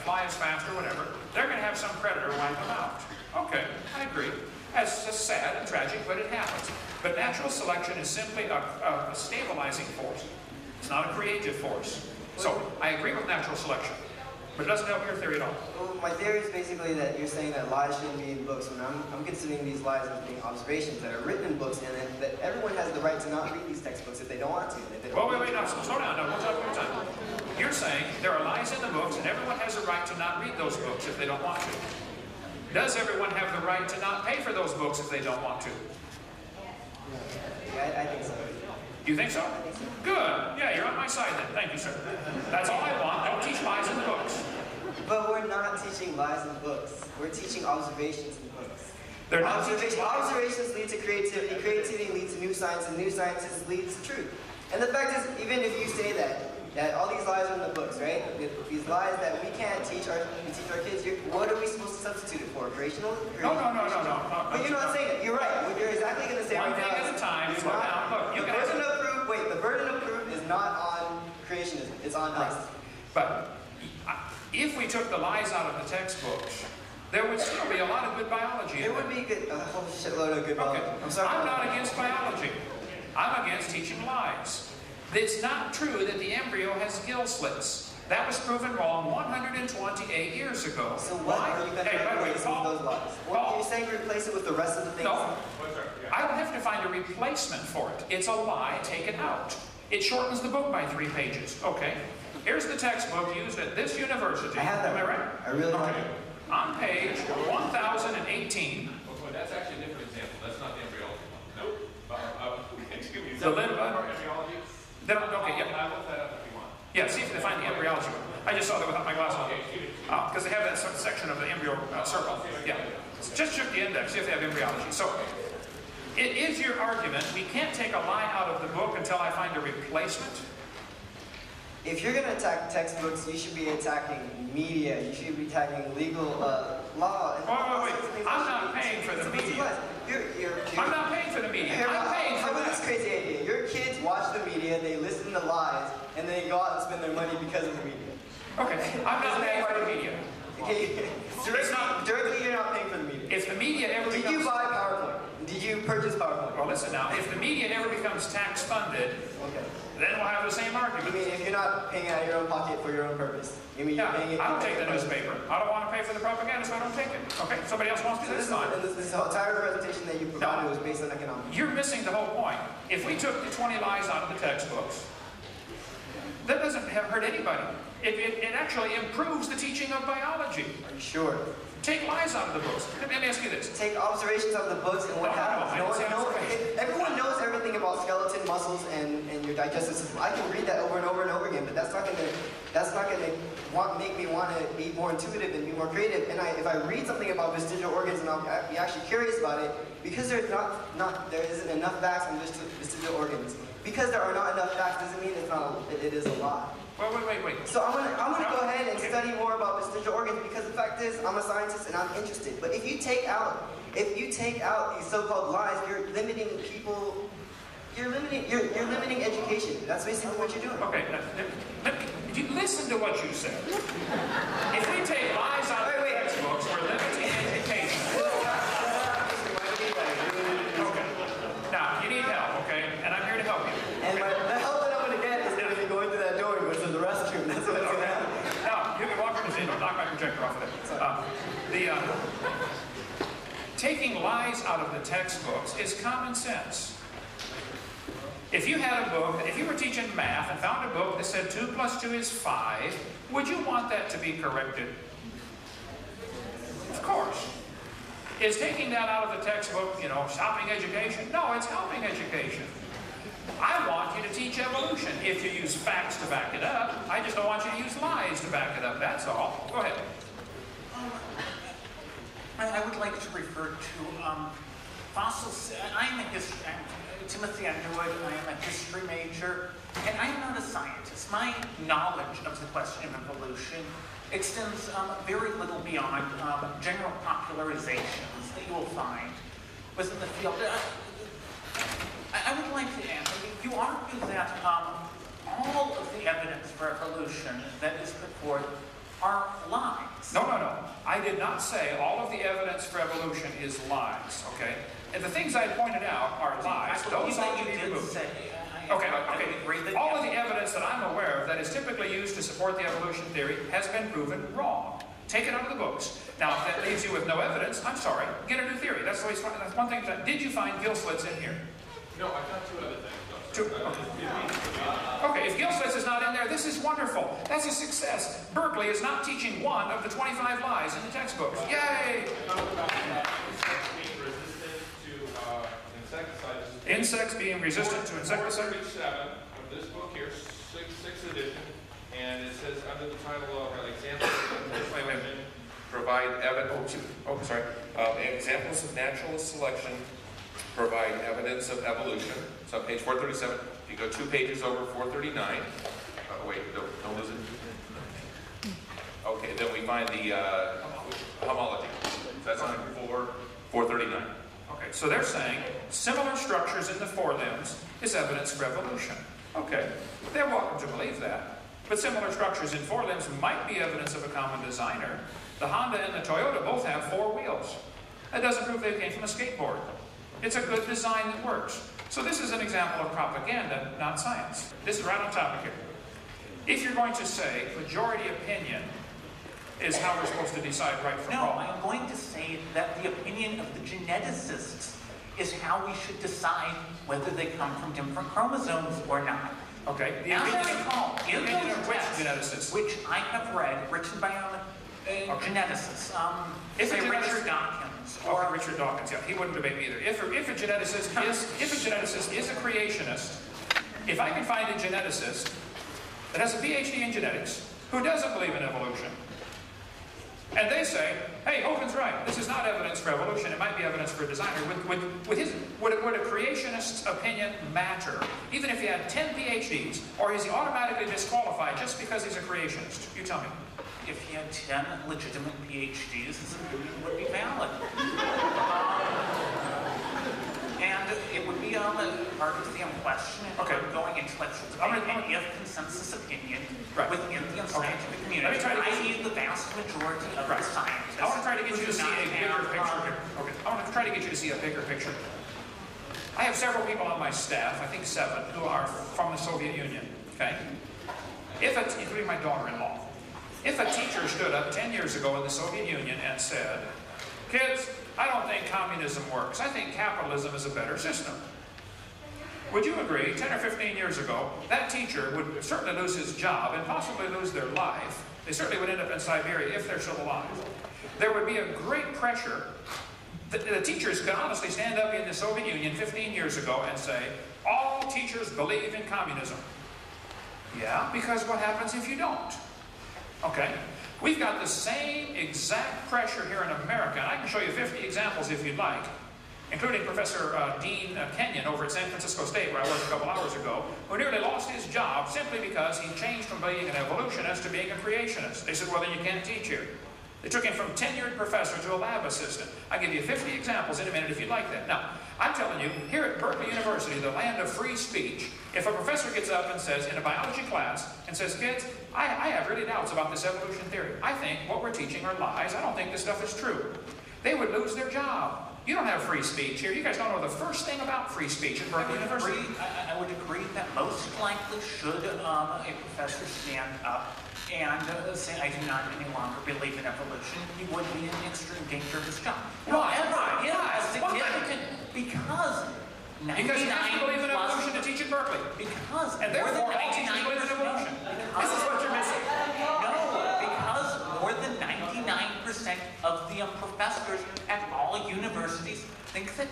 multiply as fast or whatever, they're going to have some predator wipe them out. Okay, I agree. That's just sad and tragic, but it happens. But natural selection is simply a stabilizing force. It's not a creative force. So I agree with natural selection, but it doesn't help your theory at all. Well, my theory is basically that you're saying that lies shouldn't be in books, and I'm considering these lies as being observations that are written in books, and that everyone has the right to not read these textbooks if they don't want to. Well, wait, no, slow down. No, one time. You're saying there are lies in the books, and everyone has a right to not read those books if they don't want to. Does everyone have the right to not pay for those books if they don't want to? Yeah, I think so. You think so? I think so. Good. Yeah, you're on my side then. Thank you, sir. That's all I want. Don't teach lies in the books. But we're not teaching lies in books. We're teaching observations in books. They're not Observations lead to creativity. Creativity leads to new science, and new sciences leads to truth. And the fact is, even if you say that all these lies are in the books, right? These lies that we can't teach our kids, what are we supposed to substitute it for? Creational? No. But you're not saying it. You're right. What you're exactly going to say One right thing now at a time. Slow down. Look, you the burden of proof is not on creationism. It's on us. But if we took the lies out of the textbooks, there would still be a lot of good biology in There would be a whole shitload of good biology. I'm sorry. I'm not against biology. I'm against teaching lies. It's not true that the embryo has gill slits. That was proven wrong 128 years ago. So what are you going to replace with those lies? What you're saying replace it with the rest of the things? No. I don't have to find a replacement for it. It's a lie, take it out. It shortens the book by 3 pages. Okay. Here's the textbook used at this university. I have that. Am I right? I really like it. On page 1018. Well, that's actually a different example. That's not the embryology one. Nope. Excuse me. The embryology? Okay, yeah. I looked that up if you want. Yeah, see if they find the embryology one. I just saw that without my glasses on. Because they have that section of the embryo circle. Yeah. Just check the index, see if they have embryology. So, it is your argument, we can't take a lie out of the book until I find a replacement? If you're going to attack textbooks, you should be attacking media. You should be attacking legal law. And Wait. I'm not paying for the media. I'm not paying for the media. I'm paying for that. This crazy idea. Your kids watch the media, they listen to lies, and they go out and spend their money because of the media. Okay, I'm not paying for the media. Okay, directly you're not paying for the media. If the media ever becomes... Did you buy PowerPoint? Did you purchase PowerPoint? Well, listen now. If the media ever becomes tax-funded, then we'll have the same argument. You mean if you're not paying out of your own pocket for your own purpose? You mean you're paying it? I don't take the newspaper. I don't want to pay for the propaganda, so I don't take it. Okay? Somebody else wants to do this, fine. This entire presentation that you provided was based on economics. You're missing the whole point. If we took the 20 lies out of the textbooks, that doesn't hurt anybody. It actually improves the teaching of biology. Are you sure? Take lies out of the books. Let me ask you this. Take observations out of the books and what happens. Everyone knows everything about skeleton muscles and your digestive system. I can read that over and over and over again, but that's not gonna make me want to be more intuitive and be more creative. And if I read something about vestigial organs and I'll be actually curious about it, because there isn't enough facts on vestigial organs. Because there are not enough facts doesn't mean it is a lie. Wait. So I'm gonna go ahead and study more about vestigial organs because the fact is I'm a scientist and I'm interested. But if you take out these so-called lies, you're limiting people. You're limiting education. That's basically what you're doing. Okay. You listen to what you said. If we take lies out of the textbooks, we're limiting education. Okay. Now you need help, okay? And I'm here to help you. And the help that I'm going to get is going to be going to that door and go to the restroom. That's what's going to happen. Now, you can walk from the scene. Don't knock my projector off of it. Taking lies out of the textbooks is common sense. If you had a book, if you were teaching math and found a book that said 2 + 2 is 5, would you want that to be corrected? Of course. Is taking that out of the textbook, stopping education? No, it's helping education. I want you to teach evolution if you use facts to back it up. I just don't want you to use lies to back it up, that's all. Go ahead. I would like to refer to fossils. I'm a history, Timothy Underwood, I am a history major, and I am not a scientist. My knowledge of the question of evolution extends very little beyond general popularizations that you will find within the field. I would like to ask, you argue that all of the evidence for evolution that is put forth are lies. No. I did not say all of the evidence for evolution is lies, okay? And the things I pointed out are lies. Those all you need to move. Okay. All of the evidence that I'm aware of that is typically used to support the evolution theory has been proven wrong. Take it out of the books. Now, if that leaves you with no evidence, I'm sorry. Get a new theory. That's always fun. That's one thing. Did you find gill slits in here? No, I found two other things. Okay, if gill slits is not in there, this is wonderful. That's a success. Berkeley is not teaching one of the 25 lies in the textbooks. Yay! Insects being resistant to insecticide. 437 of this book here, sixth edition, and it says under the title of examples of provide evidence. Examples of natural selection provide evidence of evolution. So on page 437, if you go 2 pages over 439. Wait, don't lose it. Okay, then we find the homology. That's on 439. Okay, so they're saying similar structures in the forelimbs is evidence for evolution. Okay, they're welcome to believe that. But similar structures in forelimbs might be evidence of a common designer. The Honda and the Toyota both have 4 wheels. That doesn't prove they came from a skateboard. It's a good design that works. So this is an example of propaganda, not science. This is right on topic here. If you're going to say majority opinion is how we're supposed to decide right from wrong. No, I'm going to say that the opinion of the geneticists is how we should decide whether they come from different chromosomes or not. Okay. The As opinion I recall, in of those which texts, geneticist? which I have read, written by geneticists, say Richard Dawkins, or Okay, Richard Dawkins. Yeah, he wouldn't debate me either. If a geneticist is a creationist, if I can find a geneticist that has a PhD in genetics who doesn't believe in evolution, and they say, hey, Hovind's right. This is not evidence for evolution. It might be evidence for a designer. Would a creationist's opinion matter? Even if he had 10 PhDs, or is he automatically disqualified just because he's a creationist? You tell me. if he had 10 legitimate PhDs, his opinion would be valid. And it would be on the part of the question of going intellectual debate of consensus opinion within the scientific community, i.e. the vast majority of the scientists. I want to try to get you to see a bigger picture here. Okay. I want to try to get you to see a bigger picture. I have several people on my staff, I think 7, who are from the Soviet Union, okay? Including my daughter-in-law. If a teacher stood up 10 years ago in the Soviet Union and said, kids, I don't think communism works. I think capitalism is a better system. Would you agree, 10 or 15 years ago, that teacher would certainly lose his job and possibly lose their life. They certainly would end up in Siberia if they're still alive. There would be a great pressure. The teachers could honestly stand up in the Soviet Union 15 years ago and say, all teachers believe in communism. Yeah, because what happens if you don't? Okay. We've got the same exact pressure here in America, and I can show you 50 examples if you'd like, including Professor Dean Kenyon over at San Francisco State, where I was a couple hours ago, who nearly lost his job simply because he changed from being an evolutionist to being a creationist. They said, well, then you can't teach here. They took him from tenured professor to a lab assistant. I'll give you 50 examples in a minute if you'd like that. Now, I'm telling you, here at Berkeley University, the land of free speech, if a professor gets up and says, in a biology class, and says, kids, I have really doubts about this evolution theory. I think what we're teaching are lies. I don't think this stuff is true. They would lose their job. You don't have free speech here. You guys don't know the first thing about free speech at Berkeley University. I would agree that most likely should a professor stand up and say, I do not any longer believe in evolution, he would be in extreme danger of his job. However, because you have to believe in evolution to teach at Berkeley. And therefore, all teachers believe in evolution. This is what you're missing. No, because more than 99% of the professors at all universities think that